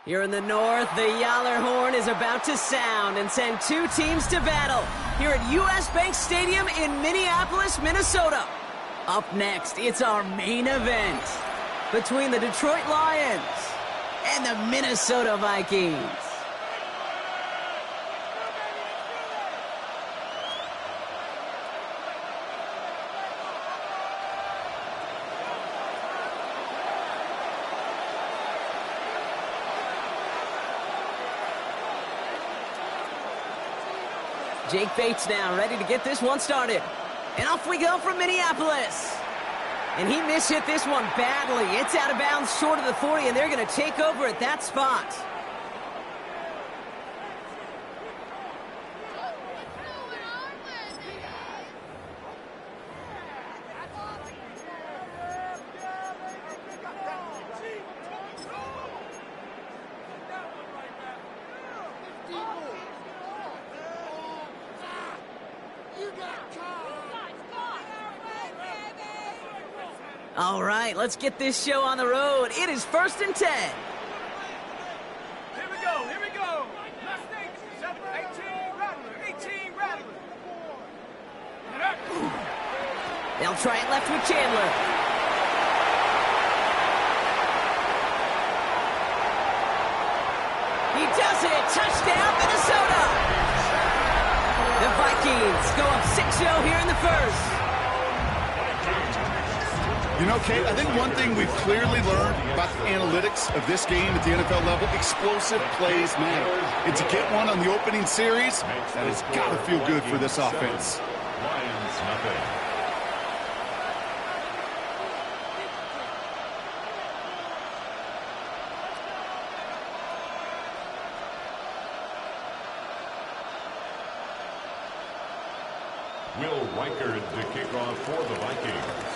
Here in the north, the Yaller horn is about to sound and send two teams to battle here at US Bank Stadium in Minneapolis, Minnesota. Up next, it's our main event between the Detroit Lions and the Minnesota Vikings. Jake Bates now ready to get this one started. And off we go from Minneapolis. And he mishit this one badly. It's out of bounds short of the 40, and they're going to take over at that spot. All right, let's get this show on the road. It is 1st and 10. Here we go, here we go. Mustang, 18 Rattler. They'll try it left with Chandler. He does it. Touchdown, Minnesota. The Vikings go up 6-0 here in the first. You know, Kate, I think one thing we've clearly learned about the analytics of this game at the NFL level, explosive plays matter. And to get one on the opening series, that has got to feel good for this offense. Lions nothing. Will Reichard to kick off for the Vikings.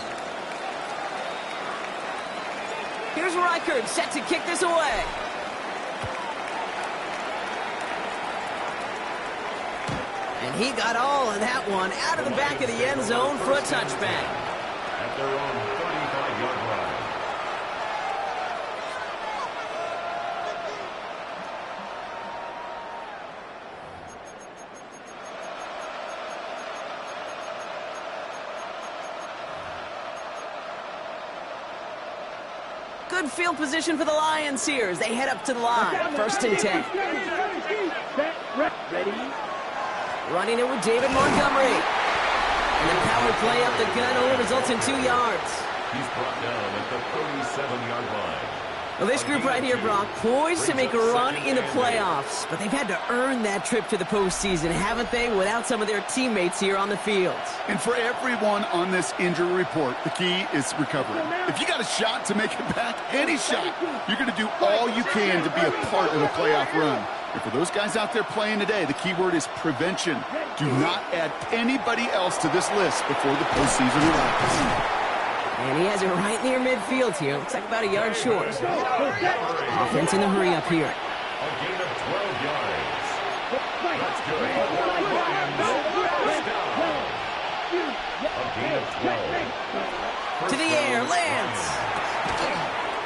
Here's Reichard set to kick this away. And he got all of that one out of the back of the end zone for a touchback. At their own 35-yard line. Good field position for the Lions here as they head up to the line. 1st and 10. Ready? Running it with David Montgomery. And the power play up the gun only results in 2 yards. He's brought down at the 37-yard line. Well, this group right here, Brock, poised to make a run in the playoffs. But they've had to earn that trip to the postseason, haven't they, without some of their teammates here on the field. And for everyone on this injury report, the key is recovery. If you got a shot to make it back, any shot, you're going to do all you can to be a part of the playoff run. And for those guys out there playing today, the key word is prevention. Do not add anybody else to this list before the postseason arrives. And he has it right near midfield here. Looks like about a yard short. Offense in the hurry up here. A gain of 12 yards. That's good. A gain of 12. To the air, Lance.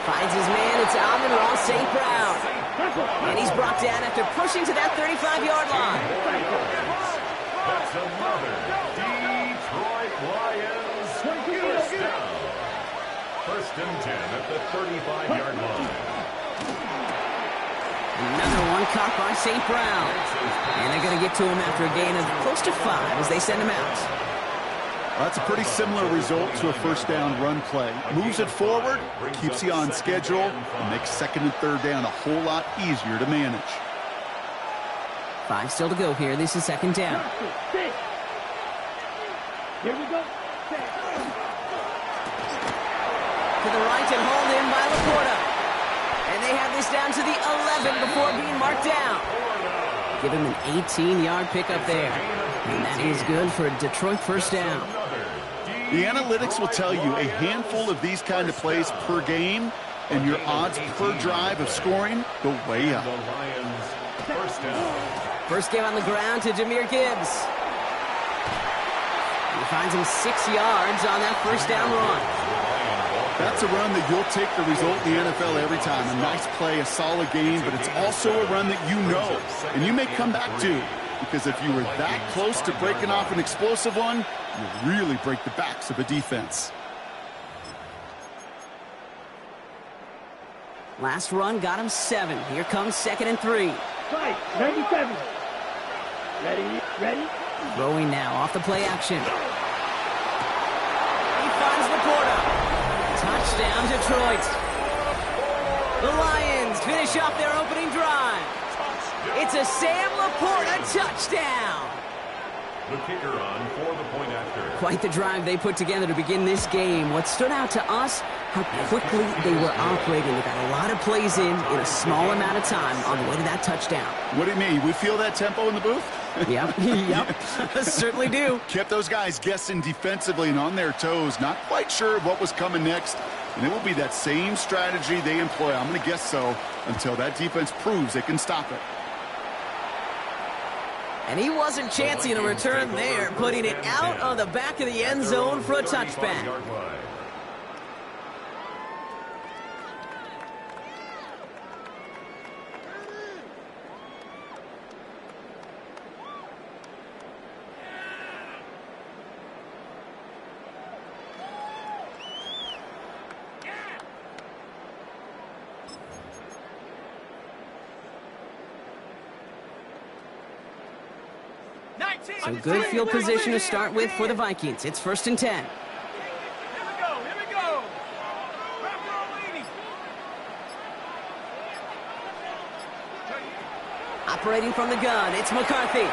Finds his man, it's Amon-Ra St. Brown. And he's brought down after pushing to that 35-yard line. That's another Detroit Lions first down. 1st and 10 at the 35-yard line. Another one caught by St. Brown. And they're going to get to him after a gain of close to 5 as they send him out. Well, that's a pretty similar result to a 1st down run play. Moves it forward, keeps you on schedule, and makes 2nd and 3rd down a whole lot easier to manage. 5 still to go here. This is 2nd down. Here we go. To the right and hauled in by Laporta. And they have this down to the 11 before being marked down. Give him an 18-yard pickup there. And that is good for a Detroit 1st down. Another The analytics will tell you a handful of these kind of plays per game, and your odds per drive of scoring go way up. The Lions, first down. First game on the ground to Jahmyr Gibbs. He finds him 6 yards on that first down run. That's a run that you'll take the result in the NFL every time. A nice play, a solid game, but it's also a run that you know, and you may come back to, because if you were that close to breaking off an explosive one, you really break the backs of a defense. Last run got him 7. Here comes 2nd and 3. Right, 97. Ready? Throwing now off the play action. He finds Laporta. Touchdown, Detroit. The Lions finish off their opening drive. It's a Sam Laporta touchdown. The kicker on for the point after. Quite the drive they put together to begin this game. What stood out to us, how quickly they were operating. They got a lot of plays in a small amount of time on the way to that touchdown. What do you mean? We feel that tempo in the booth? Yep, certainly do. Kept those guys guessing defensively and on their toes, not quite sure what was coming next. And it will be that same strategy they employ, I'm going to guess so, until that defense proves they can stop it. And he wasn't chancing a return there, putting it out on the back of the end zone for a touchback. So good field position to start with for the Vikings. It's 1st and 10. Here we go. Operating from the gun, it's McCarthy.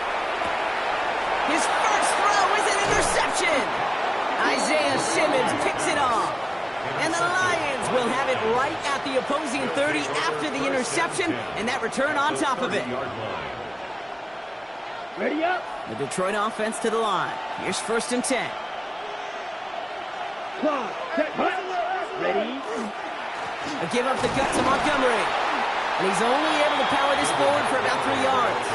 His first throw is an interception. Isaiah Simmons picks it off. And the Lions will have it right at the opposing 30 after the interception, and that return on top of it. Ready up. The Detroit offense to the line. Here's 1st and 10. Clock. Set. Ready. A give up the gut to Montgomery. And he's only able to power this forward for about 3 yards.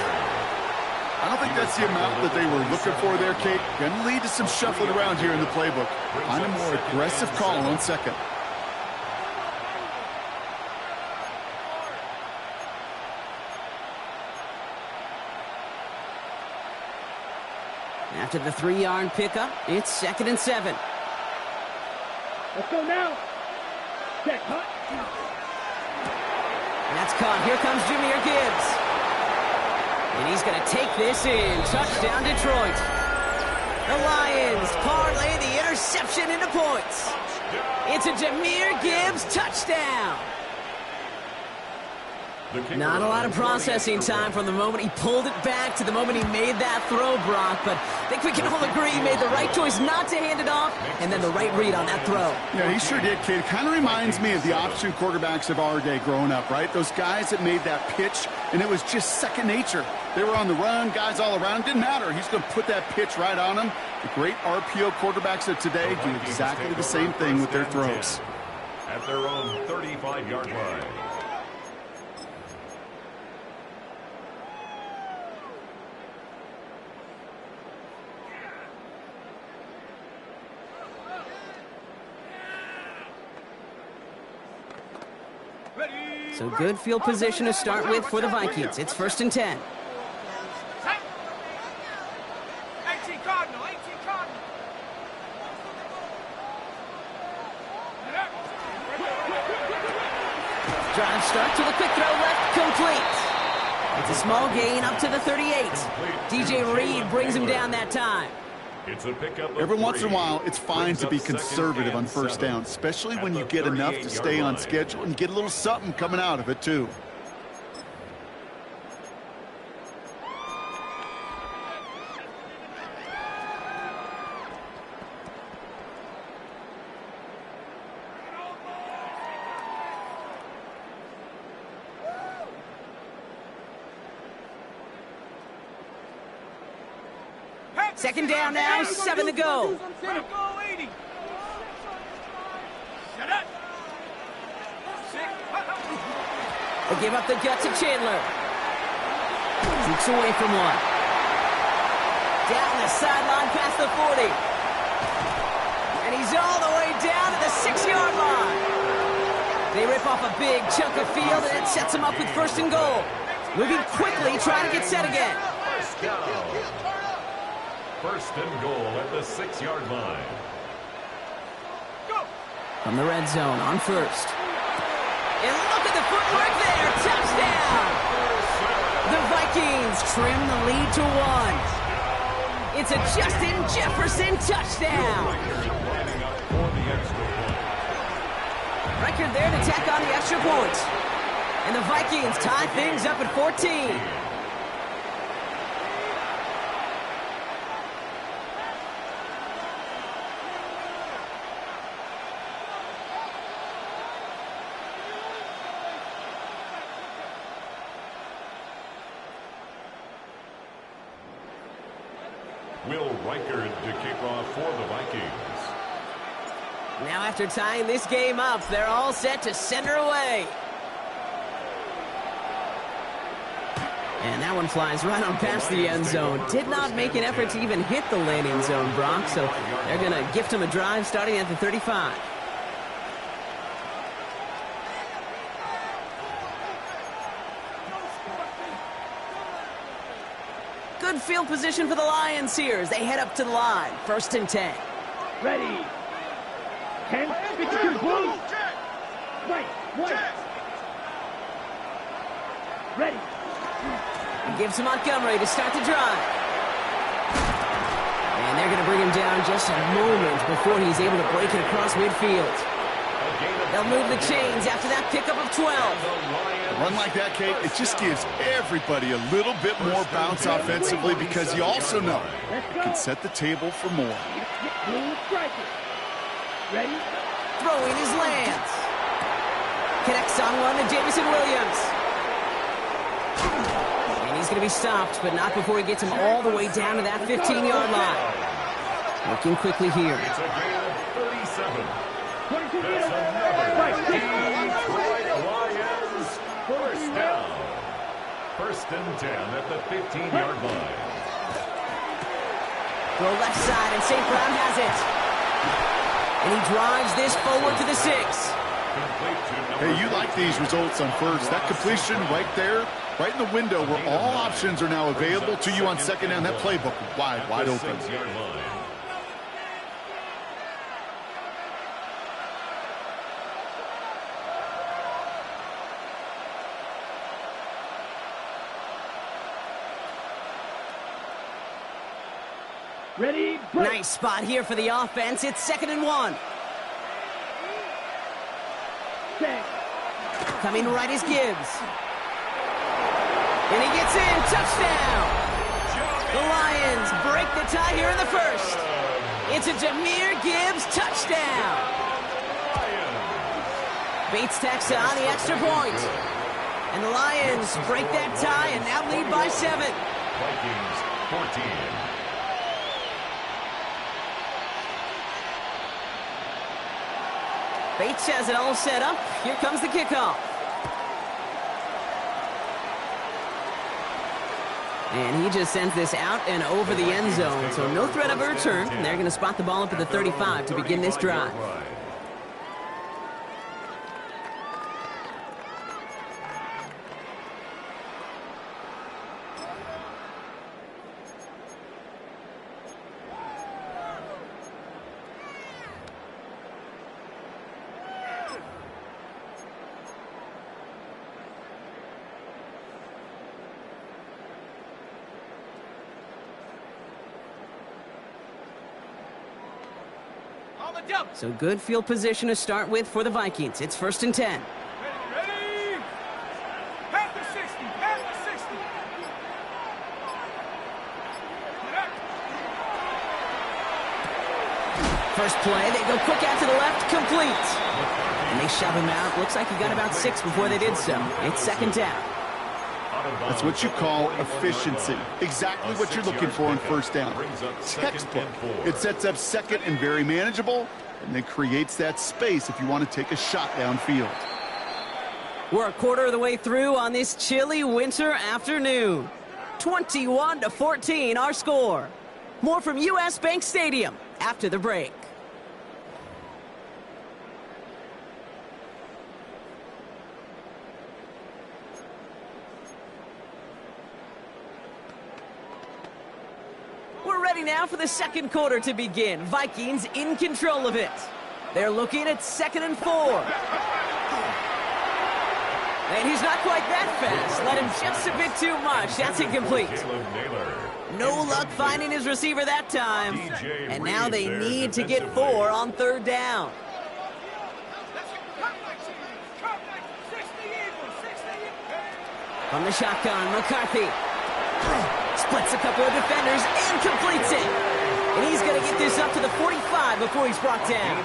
I don't think that's the amount that they were looking for there, Kate. Going to lead to some shuffling around here in the playbook. Find a more aggressive call on 2nd. After the 3-yard pickup, it's 2nd and 7. Let's go now. Set. Cut. That's caught. Here comes Jahmyr Gibbs. And he's going to take this in. Touchdown, Detroit. The Lions parlay the interception into points. It's a Jahmyr Gibbs touchdown. Not a lot of processing time from the moment he pulled it back to the moment he made that throw, Brock. But I think we can all agree he made the right choice not to hand it off, and then the right read on that throw. Yeah, he sure did, kid. It kind of reminds me of the option quarterbacks of our day growing up, right? Those guys that made that pitch, and it was just second nature. They were on the run, guys all around. Didn't matter. He's going to put that pitch right on them. The great RPO quarterbacks of today do exactly the same thing with their throws. At their own 35-yard line. So good field position to start with for the Vikings. It's 1st and 10. 18 Cardinal. Drive start to the quick throw left, complete. It's a small gain up to the 38. DJ Reed brings him down that time. It's a pickup. Every once in a while, it's fine to be conservative on 1st down, especially when you get enough to stay on schedule and get a little something coming out of it, too. Second down now, 7 to go. Go 80. Set up. They give up the gut to Chandler. Shoots away from one. Down the sideline past the 40. And he's all the way down to the 6-yard line. They rip off a big chunk of field, and it sets them up with first and goal. Moving quickly, trying to get set again. First down. First and goal at the 6-yard line. From the red zone on first. And look at the footwork there. Touchdown! The Vikings trim the lead to 1. It's a Justin Jefferson touchdown. Record there to tack on the extra point. And the Vikings tie things up at 14. Will Reichard to kick off for the Vikings. Now after tying this game up, they're all set to send her away. And that one flies right on past the end zone. Did not make an effort to even hit the landing zone, Brock, so they're going to gift him a drive starting at the 35. Good field position for the Lions here as they head up to the line. First and 10. Ready. 10, 52, blue. Right, white. Ready. He gives to Montgomery to start the drive. And they're going to bring him down just a moment before he's able to break it across midfield. They'll move the chains after that pickup of 12. A run like that, Kate, it just gives everybody a little bit more bounce offensively because you also know you can set the table for more. Blue striker. Ready. Throwing his lands. Connects on one to Jamison Williams. And he's going to be stopped, but not before he gets him all the way down to that 15-yard line. Working quickly here. It's a gain of 37. 22 That's another Detroit Lions first down. First and 10 at the 15-yard line. Throw left side, and St. Brown has it. And he drives this forward to the 6. Hey, you like these results on first. That completion right there, right in the window where all options are now available to you on second down. That playbook wide open. Ready. Break. Nice spot here for the offense. It's 2nd and 1. Set. Coming right is Gibbs. And he gets in. Touchdown. The Lions break the tie here in the first. It's a Jahmyr Gibbs touchdown. Bates tacks on the extra point. And the Lions break that tie and now lead by 7. Vikings 14. Bates has it all set up. Here comes the kickoff. And he just sends this out and over the end zone. So no threat of a return. And they're going to spot the ball up at the 35 to begin this drive. So good field position to start with for the Vikings. It's 1st and 10. Ready. Past the 60. Past the 60. First play, they go quick out to the left, complete. And they shove him out. Looks like he got about 6 before they did so. It's 2nd down. That's what you call efficiency. Exactly what you're looking for on first down. Textbook. It sets up second and very manageable, and then creates that space if you want to take a shot downfield. We're a quarter of the way through on this chilly winter afternoon. 21-14 our score. More from US Bank Stadium after the break. We're ready now for the second quarter to begin. Vikings in control of it. They're looking at 2nd and 4. And he's not quite that fast. Let him just a bit too much. That's incomplete. No luck finding his receiver that time. And now they need to get 4 on 3rd down. From the shotgun, McCarthy splits a couple of defenders and completes it. And he's going to get this up to the 45 before he's brought down.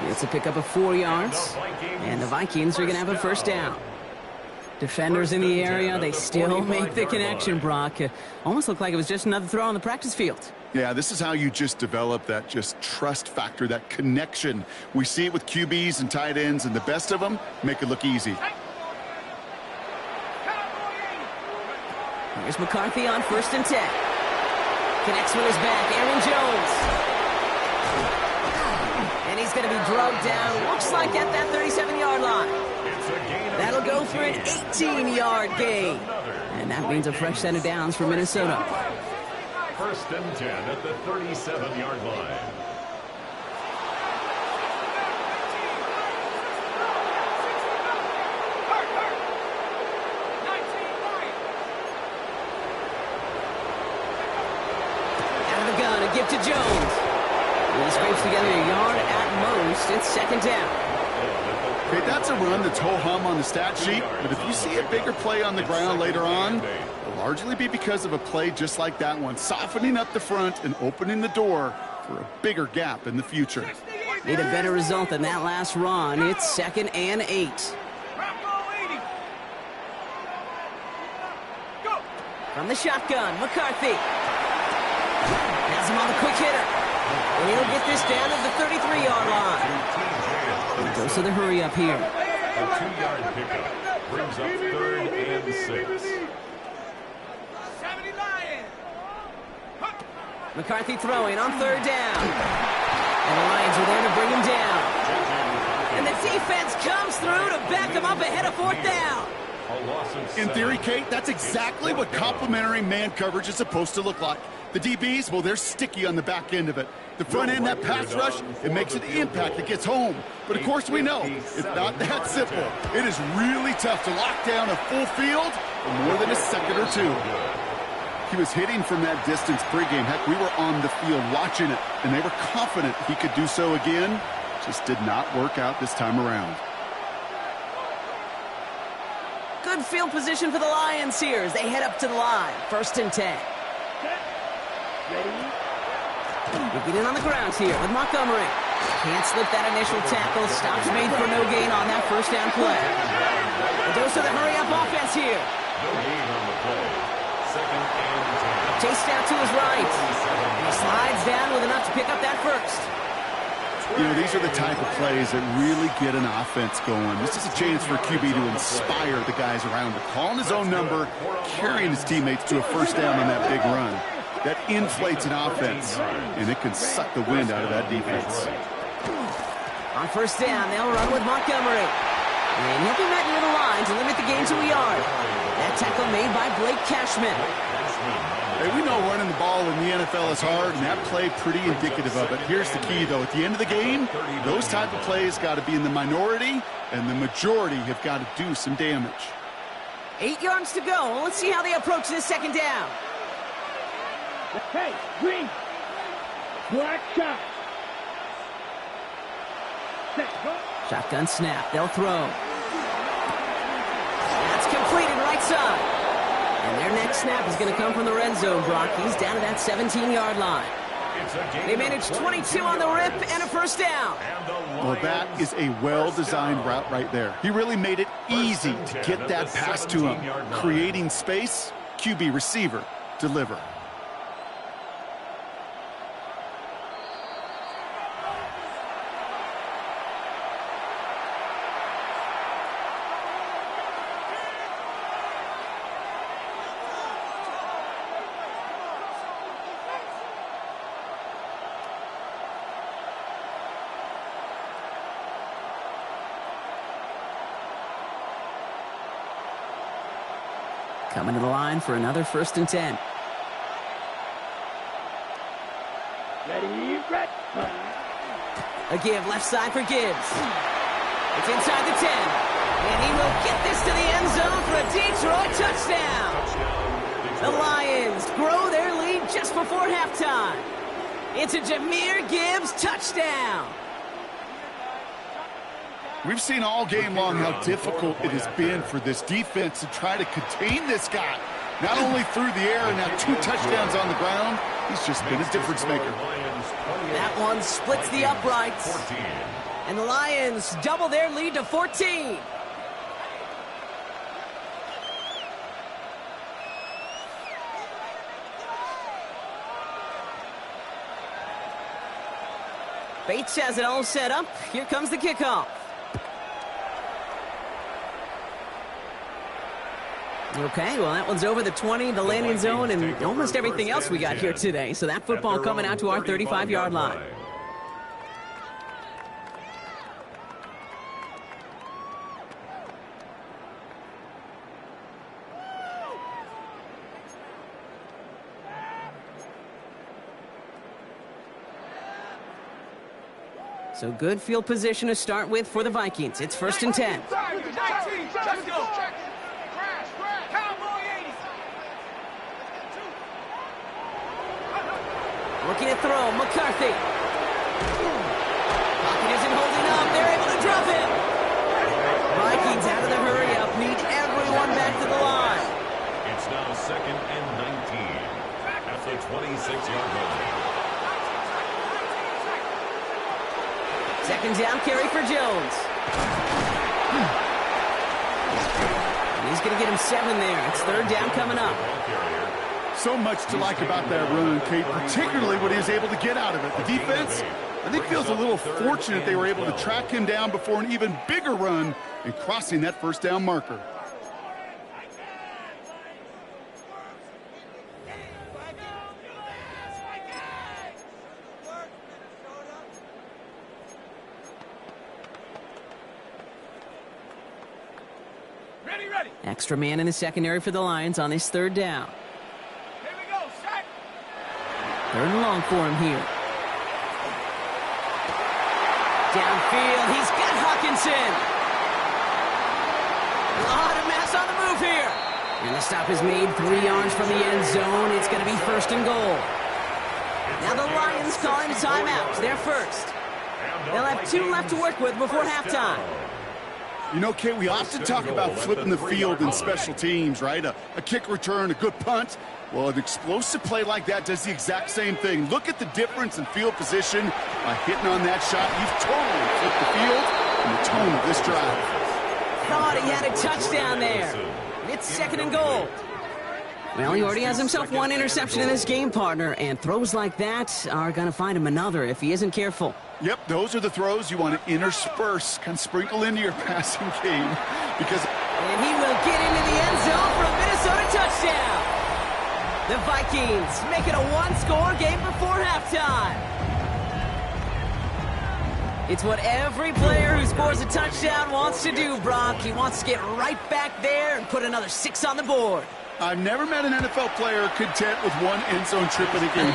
It's a pickup of 4 yards, and the Vikings are going to have a first down. Defenders in the area, they still make the connection, Brock. Almost looked like it was just another throw on the practice field. Yeah, this is how you just develop that just trust factor, that connection. We see it with QBs and tight ends, and the best of them make it look easy. Here's McCarthy on 1st and 10. Connects with his back, Aaron Jones. And he's going to be drugged down, looks like at that 37-yard line. That'll go for an 18-yard gain. And that means a fresh set of downs for Minnesota. 1st and 10 at the 37-yard line. Out of the gun, a give to Jones. He scrapes together a yard at most. It's 2nd down. Okay, that's a run that's ho-hum on the stat sheet, but if you see a bigger play on the ground later on, it'll largely be because of a play just like that one, softening up the front and opening the door for a bigger gap in the future. Need a better result than that last run. It's 2nd and 8. From the shotgun, McCarthy has him on the quick hitter. And he'll get this down to the 33-yard line. He goes to the hurry up here. A 2-yard pickup brings up 3rd and 6. McCarthy throwing on 3rd down. And the Lions are there to bring him down. And the defense comes through to back him up ahead of 4th down. In theory, Kate, that's exactly what complementary man coverage is supposed to look like. The DBs, well, they're sticky on the back end of it. The front end, that pass rush, it makes an impact. It gets home. But, of course, we know it's not that simple. It is really tough to lock down a full field for more than a second or two. He was hitting from that distance pregame. Heck, we were on the field watching it, and they were confident he could do so again. Just did not work out this time around. Good field position for the Lions here as they head up to the line. 1st and 10. Looking in on the ground here with Montgomery. Can't slip that initial tackle. Stops made for no gain on that 1st down play. It goes to the hurry-up offense here. No gain on the play. 2nd and 10. Chased out to his right. He slides down with enough to pick up that 1st. You know, these are the type of plays that really get an offense going. This is a chance for a QB to inspire the guys around him. Calling his own number, carrying his teammates to a 1st down on that big run. That inflates an offense, and it can suck the wind out of that defense. On 1st down, they'll run with Montgomery. And he'll be met near the line to limit the gain to a yard. That tackle made by Blake Cashman. Hey, we know running the ball in the NFL is hard, and that play pretty indicative of it. Here's the key, though. At the end of the game, those type of plays got to be in the minority, and the majority have got to do some damage. 8 yards to go. Let's see how they approach this 2nd down. Hey, green. Black shot. Set, go. Shotgun snap. They'll throw. That's completed right side. And their next snap is going to come from the red zone, Brock. He's down to that 17-yard line. They managed 22 on the rip and a first down. Well, that is a well-designed route right there. He really made it easy to get that pass to him. Creating space, QB receiver, deliver. Coming to the line for another 1st and 10. Ready, red. A give left side for Gibbs. It's inside the 10. And he will get this to the end zone for a Detroit touchdown. The Lions grow their lead just before halftime. It's a Jahmyr Gibbs touchdown. We've seen all game long how difficult it has been for this defense to try to contain this guy. Not only through the air and now 2 touchdowns on the ground, he's just been a difference maker. That one splits the uprights. And the Lions double their lead to 14. Bates has it all set up. Here comes the kickoff. Okay, well, that one's over the 20, the landing zone, and almost everything else we got here today. So that football coming out to our 35-yard line. So good field position to start with for the Vikings. It's 1st and 10. Let's go. Looking to throw, McCarthy. Pocket isn't holding up. They're able to drop him. Vikings out of the hurry-up. Need everyone back to the line. It's now 2nd and 19 at the 26-yard line. 2nd down carry for Jones. And he's going to get him 7 there. It's 3rd down coming up. So much to like about that run, Kate, particularly what he was able to get out of it. The defense, I think, feels a little fortunate they were able to track him down before an even bigger run and crossing that 1st down marker. Ready. Extra man in the secondary for the Lions on this 3rd down. 3rd and long for him here. Downfield, he's got Hawkinson. A lot of mass on the move here. And the stop is made 3 yards from the end zone. It's going to be 1st and goal. Now the Lions calling a timeout. They're first. They'll have 2 left to work with before halftime. You know, Kate, we often talk about flipping the field in special teams, right? A kick return, a good punt. Well, an explosive play like that does the exact same thing. Look at the difference in field position by hitting on that shot. You've totally flipped the field and the tone of this drive. Thought he had a touchdown there. It's 2nd and goal. Well, he already has himself 1 interception in this game, partner, and throws like that are going to find him another if he isn't careful. Yep, those are the throws you want to intersperse, kind of sprinkle into your passing game. And he will get into the end zone for a Minnesota touchdown. The Vikings make it a 1-score game before halftime. It's what every player who scores a touchdown wants to do, Brock. He wants to get right back there and put another 6 on the board. I've never met an NFL player content with 1 end zone trip in a game.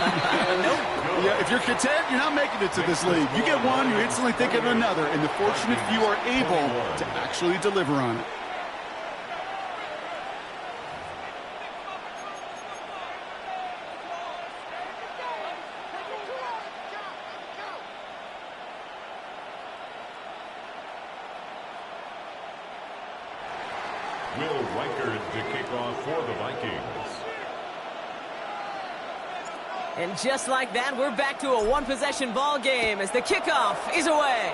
Nope. Yeah, if you're content, you're not making it to this league. You get one, you instantly think of another, and the fortunate few are able to actually deliver on it. Will Reichard to kick off for the Vikings. And just like that, we're back to a one-possession ball game as the kickoff is away.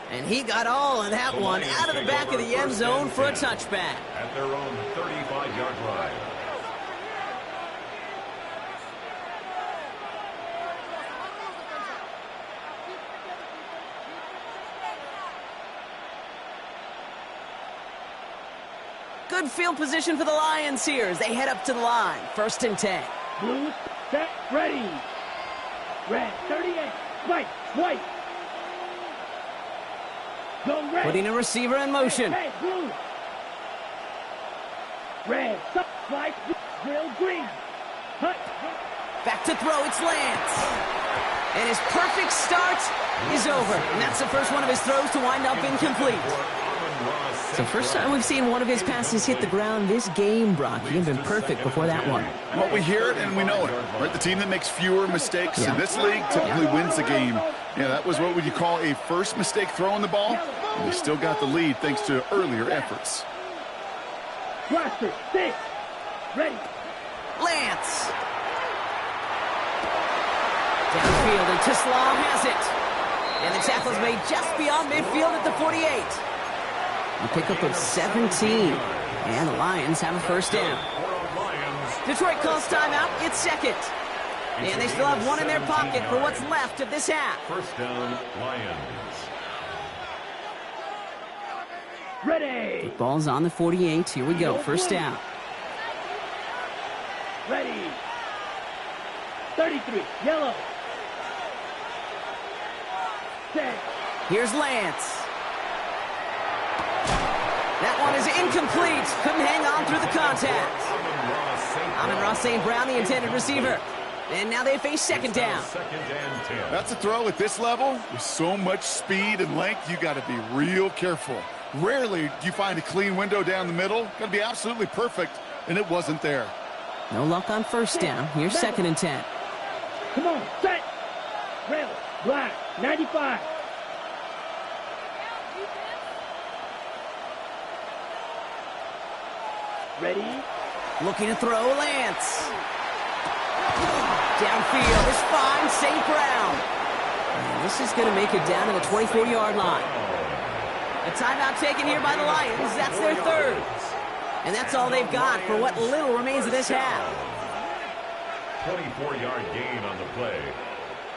And he got all of that one out of the back of the end zone for a touchback. At their own 35-yard line. Good field position for the Lions here as they head up to the line. 1st and 10. Blue, set, ready. Red, 38. White. Go red. Putting a receiver in motion. Red, blue. Red, white, drill, green. Hut. Back to throw, it's Lance. And his perfect start is over. And that's the first one of his throws to wind up incomplete. It's the first time we've seen one of his passes hit the ground this game, Brock. He had been perfect before that one. Well, we hear it and we know it. Right? The team that makes fewer mistakes in this league typically wins the game. Yeah, that was what would you call a first mistake throwing the ball. And they still got the lead thanks to earlier efforts. Blaster, 6. Ready. Lance. Downfield, and Tislam has it. And the tackle's made just beyond midfield at the 48. A pickup of 17. And the Lions have a first down. Detroit calls timeout. It's second. And they still have one in their pocket for what's left of this half. First down, Lions. Ready. Ball's on the 48. Here we go. First down. Ready. 33. Yellow. Set. Here's Lance. That one is incomplete. Couldn't hang on through the contact. Amon-Ra St. Brown, the intended receiver. And now they face second down. That's a throw at this level. With so much speed and length, you got to be real careful. Rarely do you find a clean window down the middle. Got to be absolutely perfect, and it wasn't there. No luck on first down. Here's 2nd and 10. Come on, set. Rail, black, 95. Ready. Looking to throw, Lance. Downfield is fine, St. Brown. And this is going to make it down to the 24-yard line. A timeout taken here by the Lions. That's their third. And that's all they've got for what little remains of this half. 24-yard gain on the play.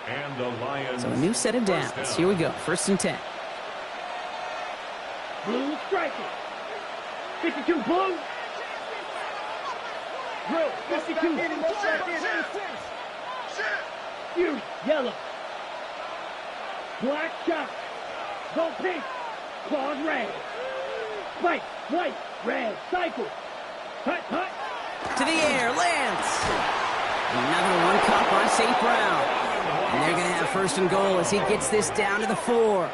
And the Lions. So a new set of downs. Here we go. 1st and 10. Blue striking. 52 blue. Blue, 52. Fury, yellow. Black shot. Go pink. Claws red. Spike, white, red, cycle. Hut. To the air, Lance. Another one caught by St. Brown. And they're going to have 1st and goal as he gets this down to the 4.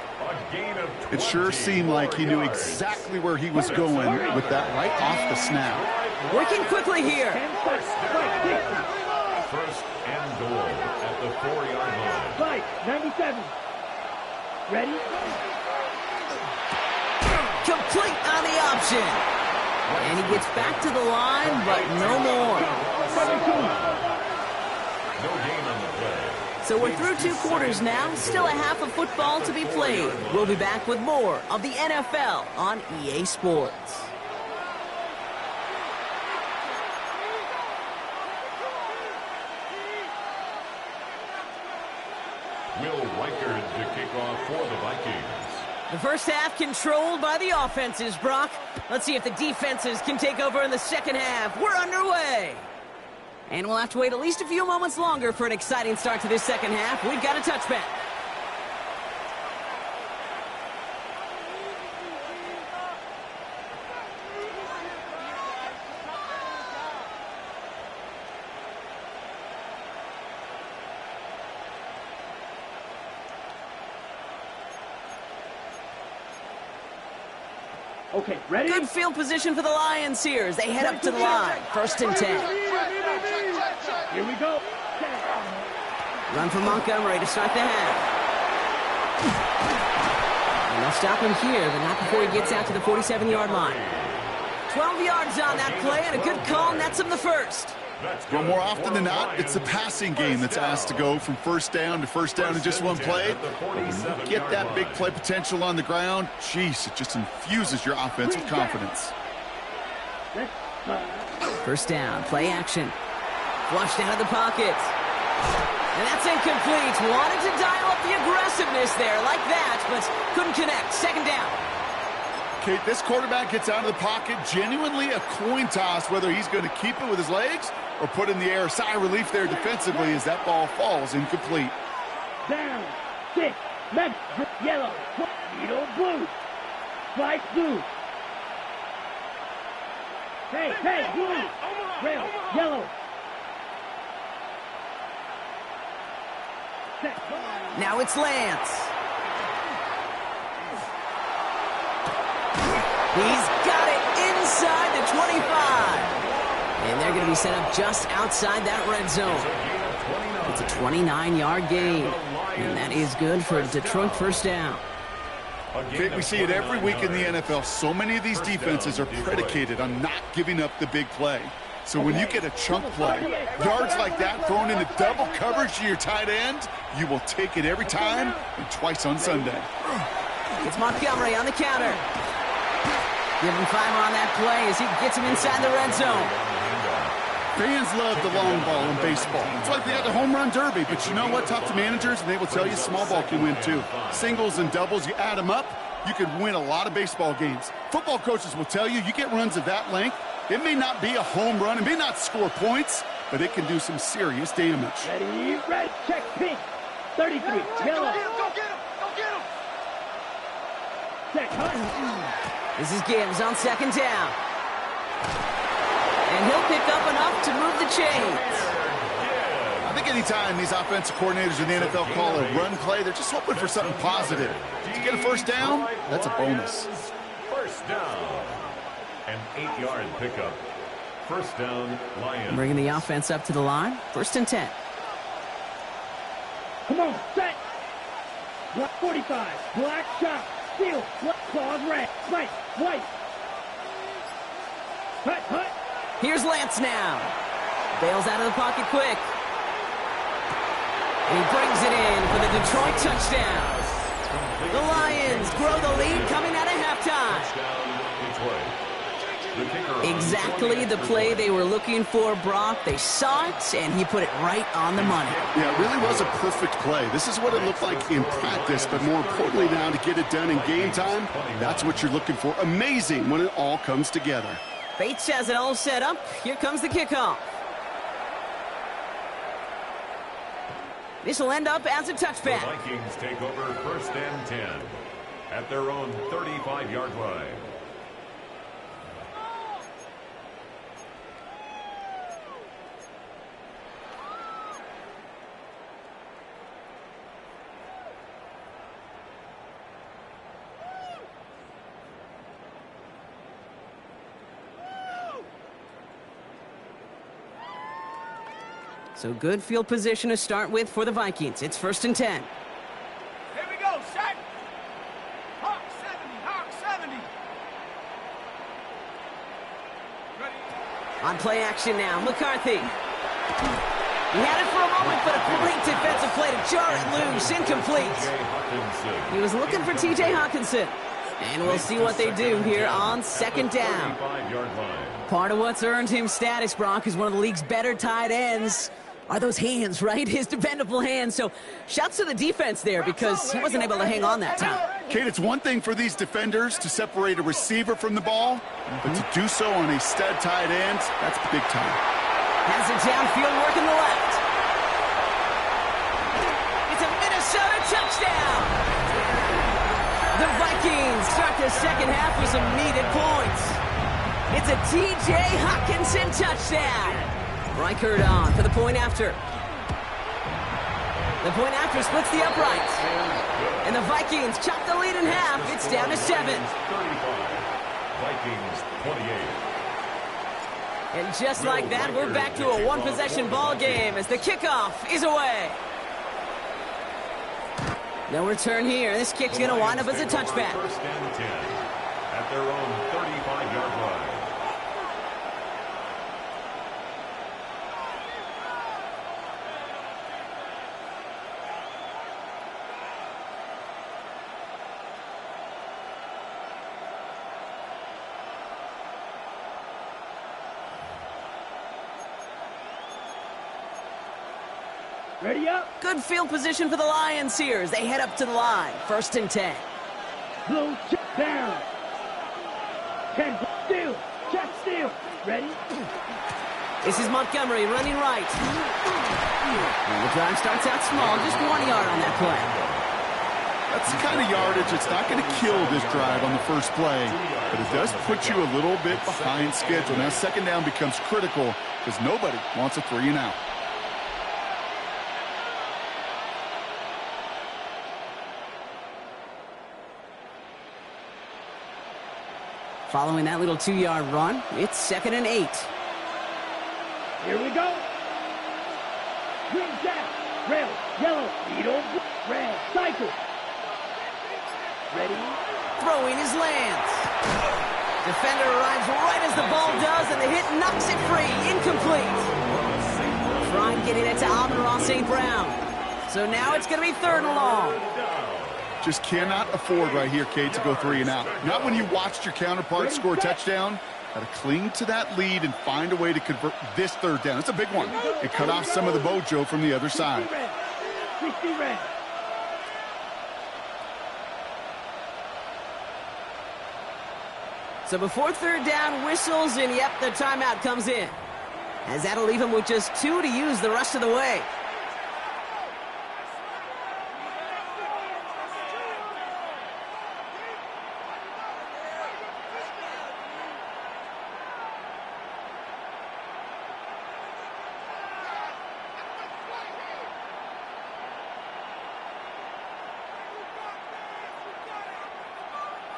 It sure seemed like he knew exactly where he was going with that right off the snap. Working quickly here. 1st and goal at the 4-yard line. Spike, 97. Ready? Complete on the option. And he gets back to the line, but no more. No gain on the play. So we're through 2 quarters now. Still a half of football to be played. We'll be back with more of the NFL on EA Sports. Will Reichard to kick off for the Vikings. The first half controlled by the offenses, Brock. Let's see if the defenses can take over in the second half. We're underway. And we'll have to wait at least a few moments longer for an exciting start to this second half. We've got a touchback. Okay, ready? Good field position for the Lions here as they head up to the line. 1st and 10. Here we go. Run for Montgomery to start the half. And they'll stop him here, but not before he gets out to the 47-yard line. 12 yards on that play, and a good call nets him the first. Well, more often than not, it's the passing game that's asked to go from first down in just one play. But when you get that big play potential on the ground, geez, it just infuses your offense with confidence. First down, play action. Flushed out of the pocket. And that's incomplete. Wanted to dial up the aggressiveness there like that, but couldn't connect. Second down. Kate, this quarterback gets out of the pocket, genuinely a coin toss whether he's going to keep it with his legs or put in the air. Sigh of relief there defensively as that ball falls incomplete. Down, 6, red, yellow, needle, blue, spike, blue. Hey, blue, red, yellow. Now it's Lance. He's got it inside the 25. And they're going to be set up just outside that red zone. It's a 29-yard gain. And that is good for a Detroit first down. Kate, we see it every week in the NFL. So many of these defenses are predicated on not giving up the big play. So when you get a chunk play, yards like that thrown into double coverage to your tight end, you will take it every time and twice on Sunday. It's Montgomery on the counter. Give him 5 on that play as he gets him inside the red zone. Fans love the long ball in baseball. It's like they got the home run derby. But you know what? Talk to managers, and they will tell you small ball can win too. Singles and doubles, you add them up, you can win a lot of baseball games. Football coaches will tell you get runs of that length. It may not be a home run. It may not score points, but it can do some serious damage. Ready, red, check, pink, 33, yellow. Go get him! Go get him! Check, hot. This is Gibbs on second down. And he'll pick up enough to move the chains. I think anytime these offensive coordinators in the NFL call a run play, they're just hoping for something positive. To get a first down, that's a bonus. First down. An 8-yard pickup. First down, Lions. Bringing the offense up to the line. First and 10. Come on, set. Black 45, black shot, steel, claws, red, white, white. Hut. Here's Lance now. Bails out of the pocket quick. And he brings it in for the Detroit touchdown. The Lions grow the lead coming out of halftime. Exactly the play they were looking for, Brock. They saw it, and he put it right on the money. Yeah, it really was a perfect play. This is what it looked like in practice, but more importantly now to get it done in game time, that's what you're looking for. Amazing when it all comes together. Bates has it all set up. Here comes the kickoff. This will end up as a touchback. The Vikings take over first and 10 at their own 35-yard line. So good field position to start with for the Vikings. It's first and 10. Here we go, set. Hawk 70. Ready. On play action now, McCarthy. He had it for a moment, but a great defensive play to jar it loose. Incomplete. He was looking for T.J. Hawkinson. And we'll see what they do here on second down. Part of what's earned him status, Brock, is one of the league's better tight ends. Are those hands, right? His dependable hands. So shouts to the defense there because he wasn't able to hang on that time. Kate, it's one thing for these defenders to separate a receiver from the ball, but to do so on a stud tight end, that's big time. Has it downfield, working the left. It's a Minnesota touchdown. The Vikings start the second half with some needed points. It's a T.J. Hawkinson touchdown. Reichert on for the point after. The point after splits the uprights. And the Vikings chop the lead in half. It's down to 7. Vikings 28. And just like that, we're back to a one-possession ball game as the kickoff is away. No return here. This kick's going to wind up as a touchback. First and 10 at their own 35-yard line. Ready up. Good field position for the Lions here as they head up to the line. 1st and 10. Blue check down. 10 steal. Check steal. Ready? This is Montgomery running right. And the drive starts out small, just 1 yard on that play. That's the kind of yardage that's not going to kill this drive on the first play, but it does put you a little bit behind schedule. Now 2nd down becomes critical because nobody wants a 3 and out. Following that little 2-yard run, it's 2nd and 8. Here we go. Green jack, red, yellow, needle, red, cycle. Ready? Throwing his lands. Defender arrives right as the ball does, and the hit knocks it free. Incomplete. Trying getting it to Amon-Ra St. Brown. So now it's going to be 3rd and long. Just cannot afford right here, Kate, to go 3 and out. Not when you watched your counterpart score a touchdown. Got to cling to that lead and find a way to convert this 3rd down. It's a big one. It cut off some of the mojo from the other side. 60 red. So before 3rd down whistles, and yep, the timeout comes in. As that'll leave him with just 2 to use the rest of the way.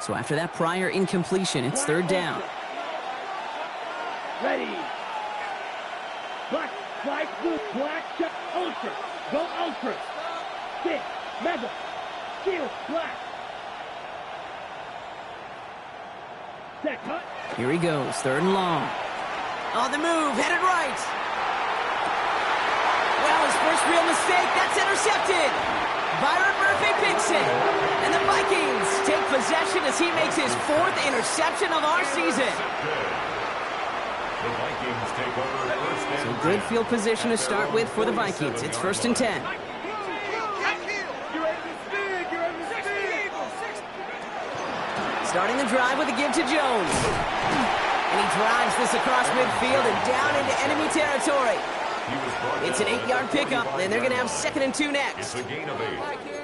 So after that prior incompletion, it's 3rd down. Ready. Black, white, blue, black, check, ultra. Go ultra. Stick, mega, steel, black. Set cut. Here he goes, 3rd and long. On the move, headed right. Well, his first real mistake, that's intercepted. Byron Murphy picks it. And the Vikings take possession as he makes his 4th interception of our season. The Vikings take over 1st and 10. So good field position to start with for the Vikings. It's 1st and 10. Starting the drive with a give to Jones. And he drives this across midfield and down into enemy territory. It's an 8-yard pickup, and they're going to have 2nd and 2 next.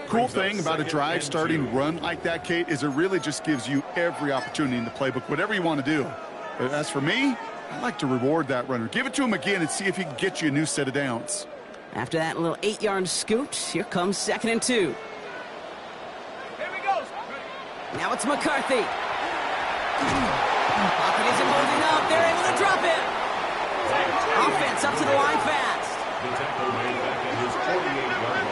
Cool thing about a drive starting run like that, Kate, is it really just gives you every opportunity in the playbook, whatever you want to do. But as for me, I like to reward that runner. Give it to him again and see if he can get you a new set of downs. After that little 8-yard scoot, here comes 2nd and 2. Here we go. Now it's McCarthy. Pocket isn't holding up. They're able to drop it. Offense up to the line fast. The tackle made back at his 48-yard line.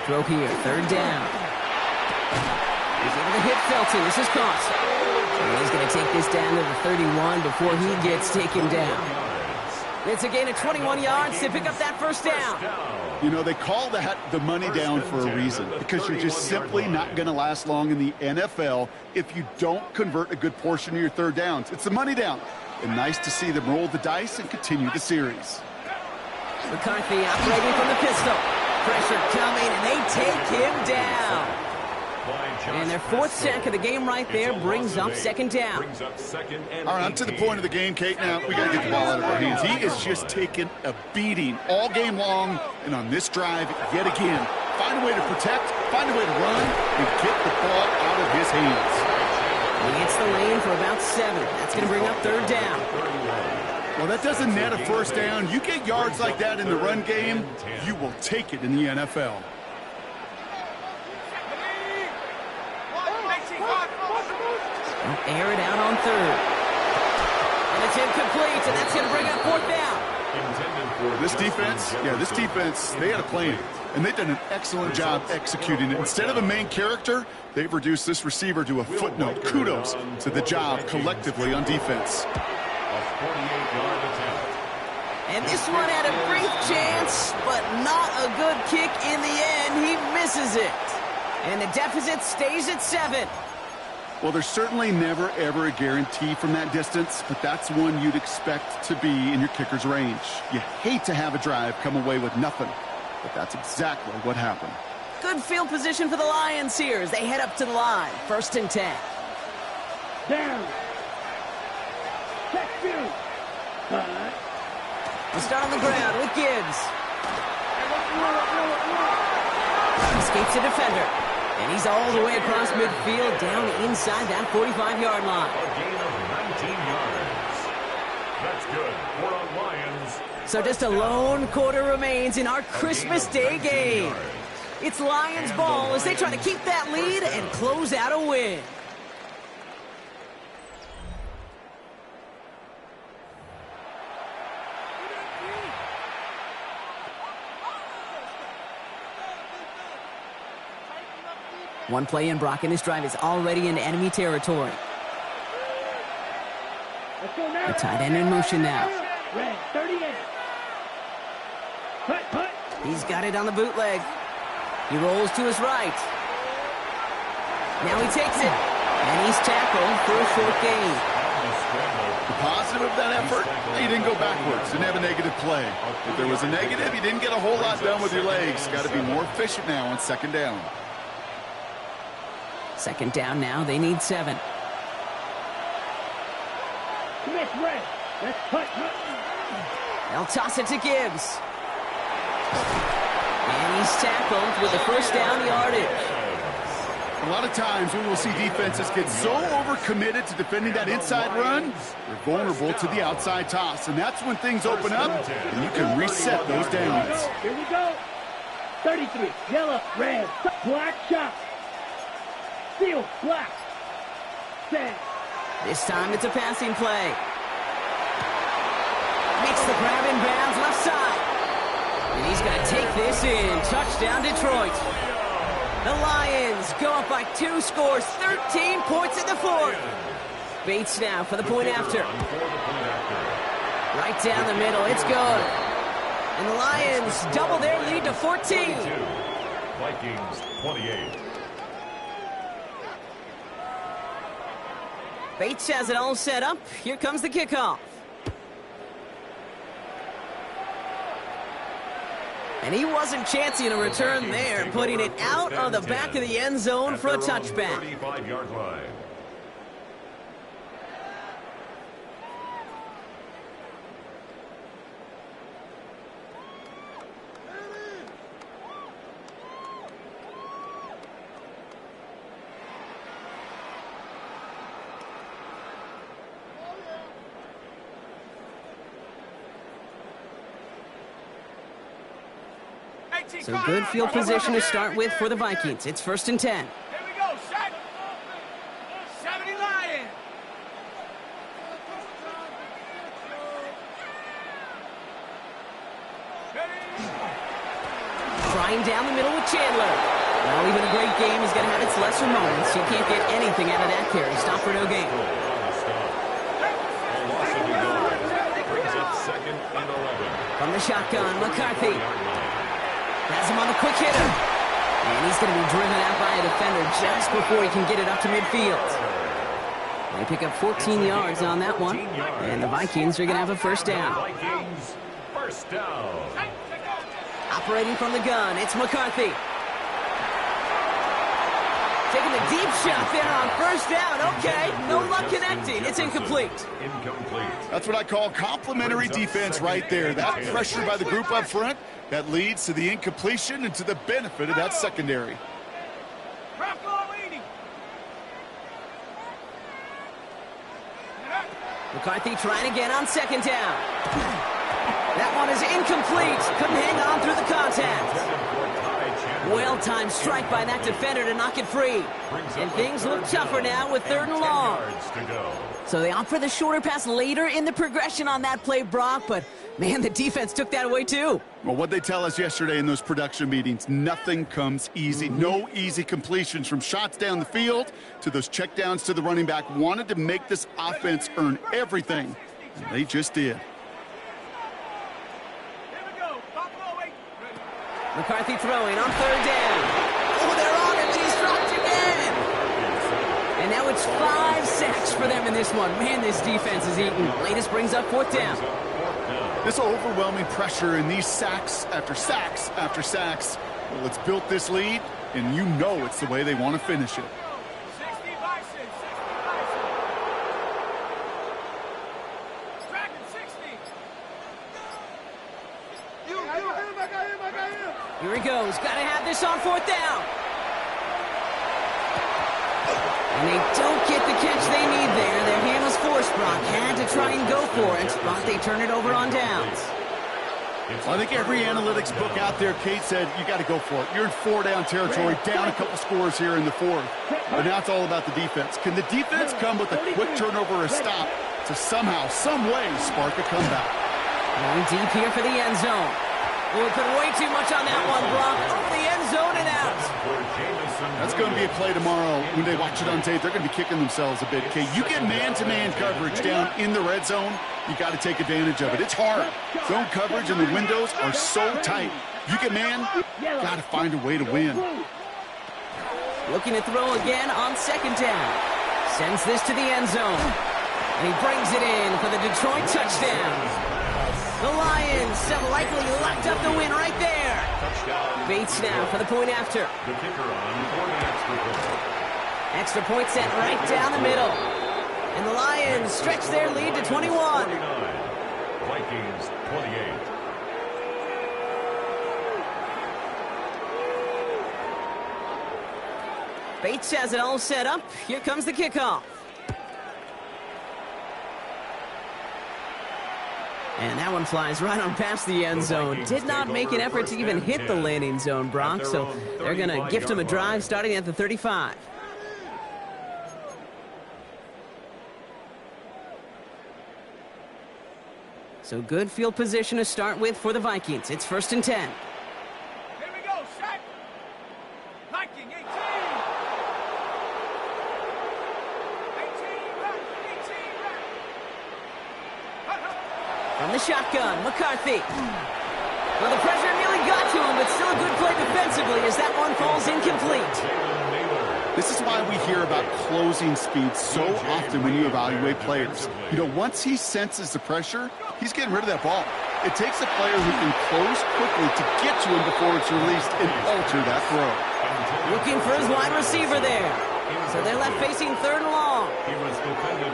Throw here, 3rd down. He's able to hit Felton. This is caught. And he's going to take this down to the 31 before he gets taken down. It's a gain of 21 yards to pick up that 1st down. You know, they call that the money down for a reason, because you're just simply not going to last long in the NFL if you don't convert a good portion of your 3rd downs. It's the money down. And nice to see them roll the dice and continue the series. McCarthy operating from the pistol. Pressure coming, and they take him down. And their 4th sack of the game right there brings up 2nd down. All right, I'm to the point of the game, Kate. Now, we got to get the ball out of our hands. He is just taking a beating all game long, and on this drive, yet again, find a way to protect, find a way to run, and get the ball out of his hands. He hits the lane for about 7. That's going to bring up 3rd down. Well, that doesn't net a 1st down. You get yards like that in the run game, you will take it in the NFL. Air it out on 3rd. And it's incomplete, and that's going to bring up 4th down. This defense, they had a plan, and they've done an excellent job executing it. Instead of a main character, they've reduced this receiver to a footnote. Kudos to the job collectively on defense. And this one had a brief chance, but not a good kick in the end. He misses it. And the deficit stays at 7. Well, there's certainly never, ever a guarantee from that distance, but that's one you'd expect to be in your kicker's range. You hate to have a drive come away with nothing, but that's exactly what happened. Good field position for the Lions here as they head up to the line. 1st and 10. Down. Check 2. We'll start on the ground with Gibbs. Escapes the defender. And he's all the way across midfield, down inside that 45-yard line. A gain of 19 yards. That's good for our Lions. So just a lone quarter remains in our Christmas Day game. It's Lions ball as they try to keep that lead and close out a win. One play in, Brock, and this drive is already in enemy territory. The tight end in motion now. Red 38. Put. He's got it on the bootleg. He rolls to his right. Now he takes it. And he's tackled for a short gain. The positive of that effort, he didn't go backwards, didn't have a negative play. If there was a negative, you didn't get a whole lot done with your legs. Got to be more efficient now on 2nd down. 2nd down now, they need 7. Smith red. Let's put. They'll toss it to Gibbs. And he's tackled with the 1st down yardage. A lot of times we will see defenses get so overcommitted to defending that inside run, they're vulnerable to the outside toss. And that's when things open up, and you can reset those downs. Here we go. 33. Yellow. Red. Black shot. Steel. Black. Set. This time it's a passing play. Makes the grab in bounds left side. And he's going to take this in. Touchdown, Detroit. The Lions go up by 2 scores, 13 points in the 4th. Bates now for the point after. Right down the middle, it's good. And the Lions double their lead to 14. Vikings 28. Bates has it all set up. Here comes the kickoff. And he wasn't chancing a return there, putting it out on the back of the end zone for a touchback. 35-yard line. So good field position to start with for the Vikings. It's 1st and 10. Here we go, set. 70 Lions. Trying down the middle with Chandler. Well, even a great game is going to have its lesser moments. You can't get anything out of that carry. Stop for no gain. Brings up 2nd and 11. From the shotgun, McCarthy. Has him on the quick hitter. And he's going to be driven out by a defender just before he can get it up to midfield. They pick up 14 yards on that one. And the Vikings are going to have a 1st down. Vikings 1st down. Operating from the gun, it's McCarthy. Taking the deep shot there on 1st down. Okay, no luck connecting. It's incomplete. Incomplete. That's what I call complimentary defense right there. That pressure by the group up front, that leads to the incompletion and to the benefit of that secondary. McCarthy trying again on 2nd down. That one is incomplete. Couldn't hang on through the contact. Well-timed strike by that defender to knock it free. And things look tougher now with 3rd and long. So they opt for the shorter pass later in the progression on that play, Brock, but man, the defense took that away too. Well, what they tell us yesterday in those production meetings, nothing comes easy. No easy completions from shots down the field to those checkdowns to the running back. Wanted to make this offense earn everything, and they just did. McCarthy throwing on 3rd down. Oh, they're on him, and he's dropped again. And now it's 5 sacks for them in this one. Man, this defense is eating. Latest brings up 4th down. This overwhelming pressure and these sacks after sacks after sacks. Well, it's built this lead, and you know it's the way they want to finish it. 60 Bison, 60 Bison. Dragon 60. Here he goes. Got to have this on 4th down. And they don't get the catch they need there. Their hand was forced. Brock had to try and go for it, but they turn it over on downs. Well, I think every analytics book out there, Kate, said you got to go for it. You're in 4-down territory, down a couple scores here in the 4th. But now it's all about the defense. Can the defense come with a quick turnover or a stop to somehow, some way, spark a comeback? Going deep here for the end zone. Oh, we put way too much on that one, Brock. Over the end zone and out. That's going to be a play tomorrow. When they watch it on tape, they're going to be kicking themselves a bit. Okay, you get man-to-man coverage down in the red zone, you got to take advantage of it. It's hard. Zone coverage and the windows are so tight. You get man, got to find a way to win. Looking to throw again on 2nd down. Sends this to the end zone. And he brings it in for the Detroit touchdown. The Lions have likely locked up the win right there. Bates now for the point after. The kicker on for the extra point. Extra point set right down the middle. And the Lions stretch their lead to 21. 49. Vikings 28. Bates has it all set up. Here comes the kickoff. And that one flies right on past the end zone. Did not make an effort to even hit the landing zone, Brock. So they're going to gift him a drive starting at the 35. So good field position to start with for the Vikings. It's 1st and 10. Here we go, set. Viking 18. 18, run, 18, run. From the shotgun, McCarthy. Well, the pressure nearly got to him, but still a good play defensively as that one falls incomplete. This is why we hear about closing speed so often when you evaluate players. You know, once he senses the pressure, he's getting rid of that ball. It takes a player who can close quickly to get to him before it's released and alter that throw. Looking for his wide receiver there. So they're left facing 3rd and long.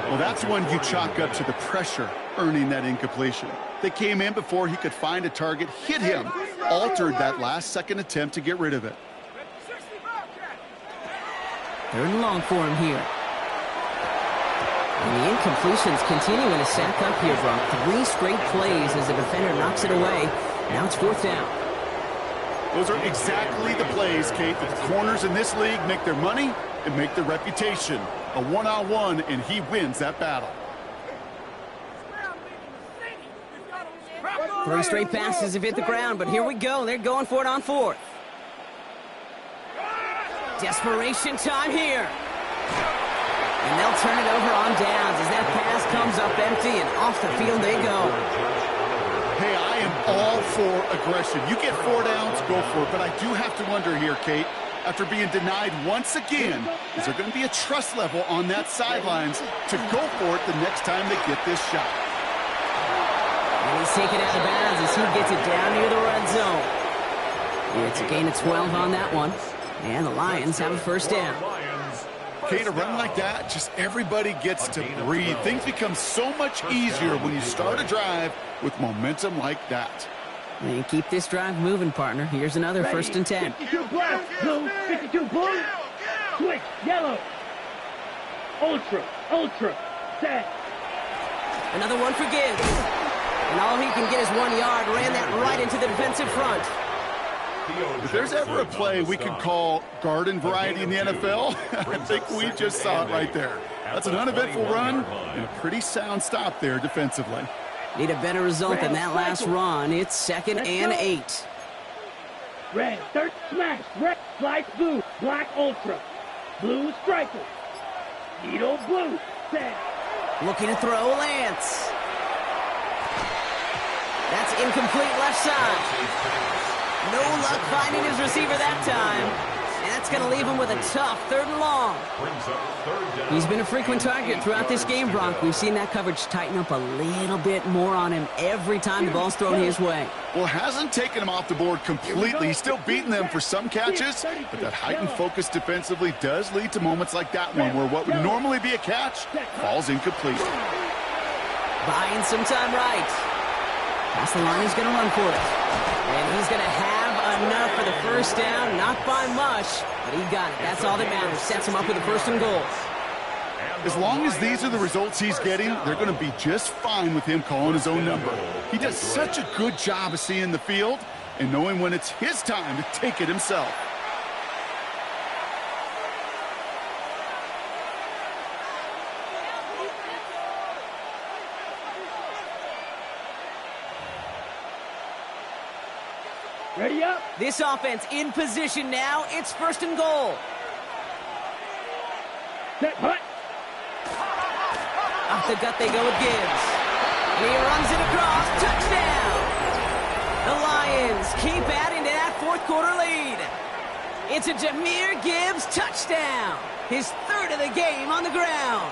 Well, that's when you chalk up to the pressure earning that incompletion. They came in before he could find a target, hit him, altered that last-second attempt to get rid of it. 65, Jack. 3rd and long for him here. And the incompletions continuing to sack up here, Brock. 3 straight plays as the defender knocks it away. Now it's 4th down. Those are exactly the plays, Kate, that the corners in this league make their money and make their reputation. A one-on-one, and he wins that battle. 3 straight passes have hit the ground, but here we go. They're going for it on 4th. Desperation time here. And they'll turn it over on downs as that pass comes up empty, and off the field they go. Hey, I am all for aggression. You get 4 downs, go for it. But I do have to wonder here, Kate, after being denied once again, is there going to be a trust level on that sidelines to go for it the next time they get this shot? And he's taken out of bounds as he gets it down near the red zone. It's a gain of 12 on that one. And the Lions have a 1st down. Kate, a run like that, just everybody gets to breathe. Things become so much easier when you start a drive with momentum like that. And keep this drive moving, partner. Here's another 1st and 10. 52 black, blue, 52 blue, switch, yellow, ultra, set. Another one for Gibbs. And all he can get is 1 yard. Ran that right into the defensive front. If there's ever a play we could call garden variety in the NFL, I think we just saw it right there. That's an uneventful run and a pretty sound stop there defensively. Need a better result than that last run. It's 2nd and 8. Red, third smash, red, slice blue, black ultra, blue striker, needle blue, set. Looking to throw Lance. That's incomplete left side. No luck finding his receiver that time. And that That's going to leave him with a tough 3rd and long. Brings up 3rd down. He's been a frequent target throughout this game, Bronk. We've seen that coverage tighten up a little bit more on him every time the ball's thrown his way. Well, hasn't taken him off the board completely. He's still beating them for some catches, but that heightened focus defensively does lead to moments like that one where what would normally be a catch falls incomplete. Buying some time right. Past the line, he's going to run for it. And he's going to have enough for the first down. Not by much, but he got it. That's all that matters. Sets him up with a 1st and goal. As long as these are the results he's getting, they're going to be just fine with him calling his own number. He does such a good job of seeing the field and knowing when it's his time to take it himself. Ready up. This offense in position now. It's 1st and goal. Set, hut. Off the gut they go with Gibbs. And he runs it across. Touchdown! The Lions keep adding to that 4th quarter lead. It's a Jahmyr Gibbs touchdown. His 3rd of the game on the ground.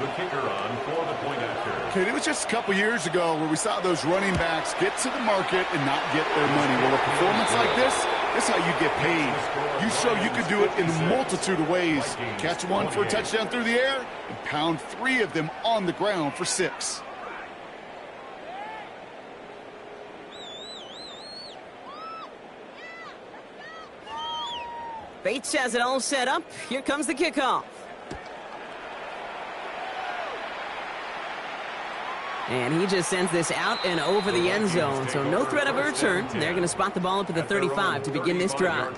The kicker on for the point after. Okay, it was just a couple years ago where we saw those running backs get to the market and not get their money. Well, a performance like this is how you get paid. You show you can do it in a multitude of ways. Catch one for a touchdown through the air and pound 3 of them on the ground for 6. Bates has it all set up. Here comes the kickoff. And he just sends this out and over the end zone, so no threat of a return. They're going to spot the ball up at the 35 to begin this drive.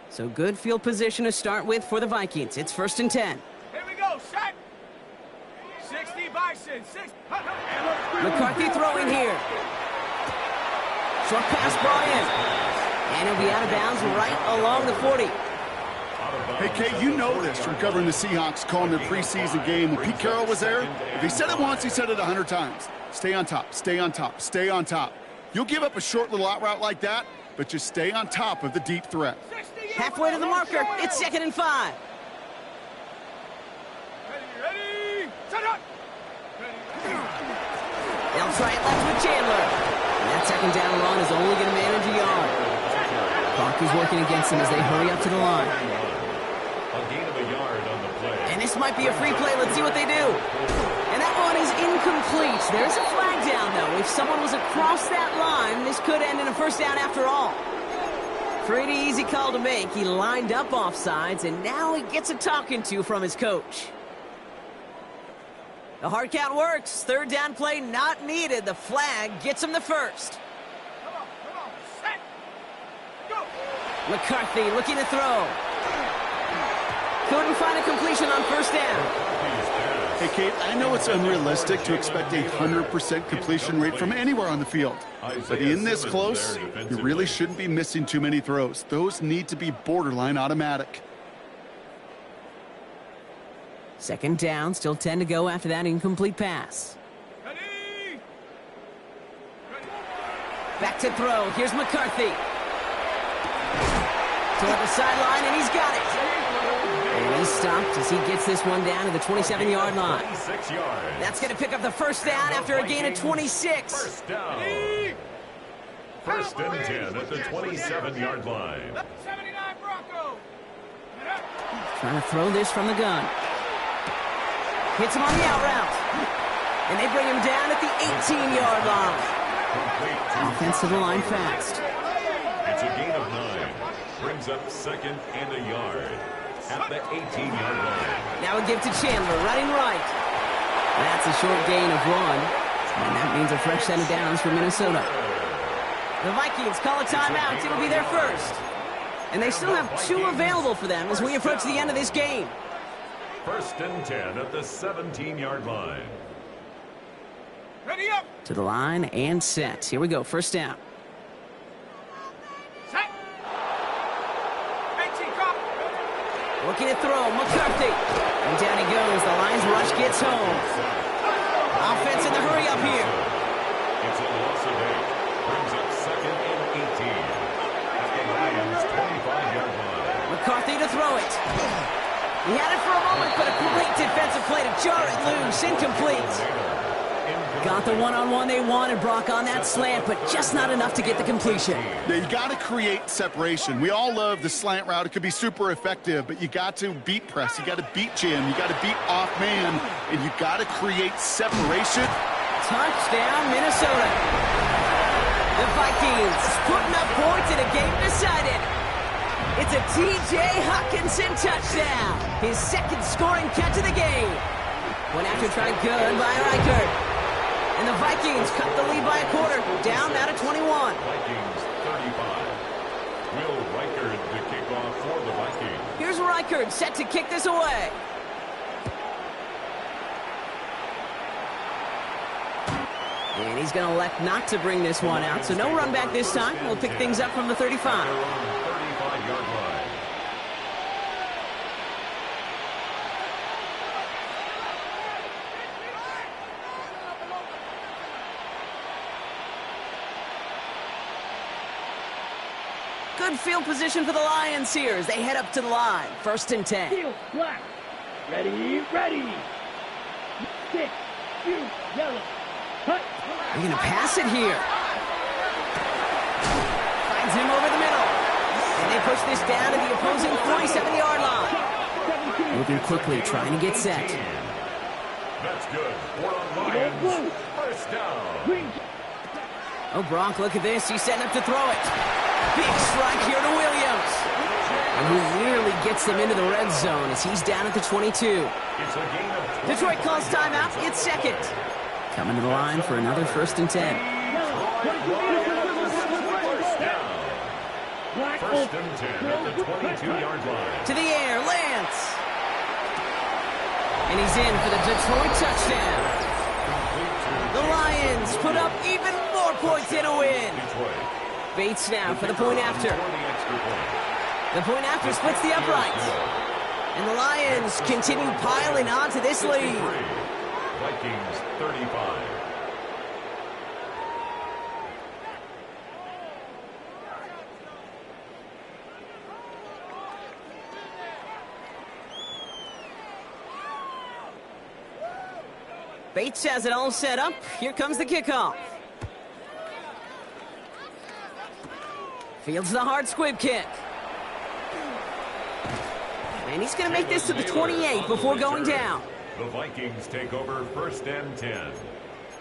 So good field position to start with for the Vikings. It's 1st and 10. Here we go, set. 60 Bison, 6. McCarthy throwing here. Short pass, Bryant. And he'll be out of bounds right along the 40. Hey, Kate, you know this from covering the Seahawks, calling their preseason game. When Pete Carroll was there, if he said it once, he said it 100 times. Stay on top, stay on top, stay on top. You'll give up a short little out route like that, but just stay on top of the deep threat. Halfway to the marker. It's 2nd and 5. Ready, set up. They'll try it left with Chandler. And that 2nd down run is only going to manage a yard. Clock is working against them as they hurry up to the line. A gain of a yard on the play. And this might be a free play. Let's see what they do. And that one is incomplete. There's a flag down, though. If someone was across that line, this could end in a 1st down after all. Pretty easy call to make. He lined up offsides, and now he gets a talking to from his coach. The hard count works. 3rd down play not needed. The flag gets him the 1st. Come on, set. Go. McCarthy looking to throw. Couldn't find a completion on 1st down. Hey, Kate, I know it's unrealistic to expect a 100% completion rate from anywhere on the field. But in this close, you really shouldn't be missing too many throws. Those need to be borderline automatic. 2nd down, still 10 to go after that incomplete pass. Ready. Back to throw. Here's McCarthy. Toward the sideline, and he's got it. And he's stopped as he gets this one down to the 27-yard line. 26 yards. That's going to pick up the 1st down after a gain of 26. 1st down. 1st and 10 at the 27-yard line. 79 Bronco. Trying to throw this from the gun. Hits him on the out route. And they bring him down at the 18-yard line. Offense to the line fast. It's a gain of 9. Brings up 2nd and a yard at the 18-yard line. Now a give to Chandler, running right. That's a short gain of 1. And that means a fresh set of downs for Minnesota. The Vikings call a timeout. It'll be their 1st. And they still have 2 available for them as we approach the end of this game. 1st and 10 at the 17-yard line. Ready up. To the line and set. Here we go, 1st down. Set. 18 drop. Looking to throw, McCarthy. And down he goes. The Lions rush gets home. Offense in the hurry up here. It's a loss of 8. Brings up second and 18. At the Lions' 25-yard line. McCarthy to throw it. He had it for a moment, but a great defensive play to jar it loose. Incomplete. Got the one-on-one they wanted, Brock, on that slant, but just not enough to get the completion. Yeah, you got to create separation. We all love the slant route. It could be super effective, but you got to beat press. You got to beat jam. You got to beat off man, and you got to create separation. Touchdown, Minnesota. The Vikings putting up points in a game decided. It's a T.J. Hockenson touchdown. His second scoring catch of the game. Went after tried good by Reichert. And the Vikings cut the lead by a quarter, down now to 21. Vikings 35. Will Reichert to kick off for the Vikings. Here's Reichert set to kick this away. And he's going to elect not to bring this one out, so no run back this time. We'll pick things up from the 35. Their own 35-yard line. Good field position for the Lions here as they head up to the line. 1st and 10. Field, black. Ready, ready. 6, shoot, yellow. Cut. They're going to pass it here. Finds him over the middle. And they push this down to the opposing 47-yard line. Moving quickly, trying to get set. That's good. For the Lions. First down. Oh, Brock, look at this. He's setting up to throw it. Big strike here to Williams. And he nearly gets them into the red zone as he's down at the 22. It's a gain of 20. Detroit calls timeout. It's second. Coming to the line for another 1st and 10. First down. First and 10 at the 22-yard line. To the air, Lance. And he's in for the Detroit touchdown. The Lions put up even more points in a win. Bates now for the point after. The point after splits the uprights. And the Lions continue piling on to this lead. Vikings 35. Bates has it all set up. Here comes the kickoff. Fields the hard squib kick. And he's going to make this to the 28 before going down. The Vikings take over 1st and 10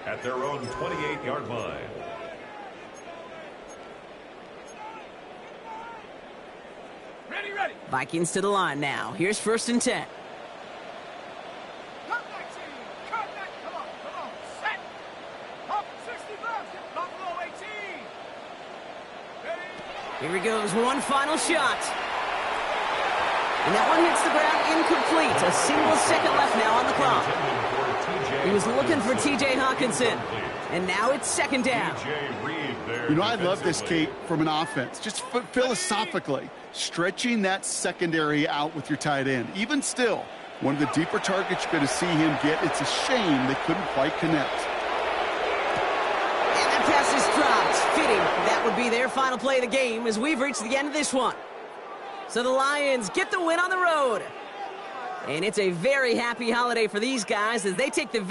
at their own 28-yard line. Ready, ready. Vikings to the line now. Here's 1st and 10. Cut that team. Cut that. Come on. Set. Up 65. Block low 18. Ready. Here he goes. One final shot. And that one hits the ground incomplete. A single second left now on the clock. He was looking for T.J. Hockenson. And now it's 2nd down. You know, I love this, Kate, from an offense. Just philosophically, stretching that secondary out with your tight end. Even still, one of the deeper targets you're going to see him get. It's a shame they couldn't quite connect. And that pass is dropped. Fitting. That would be their final play of the game as we've reached the end of this one. So the Lions get the win on the road. And it's a very happy holiday for these guys as they take the victory.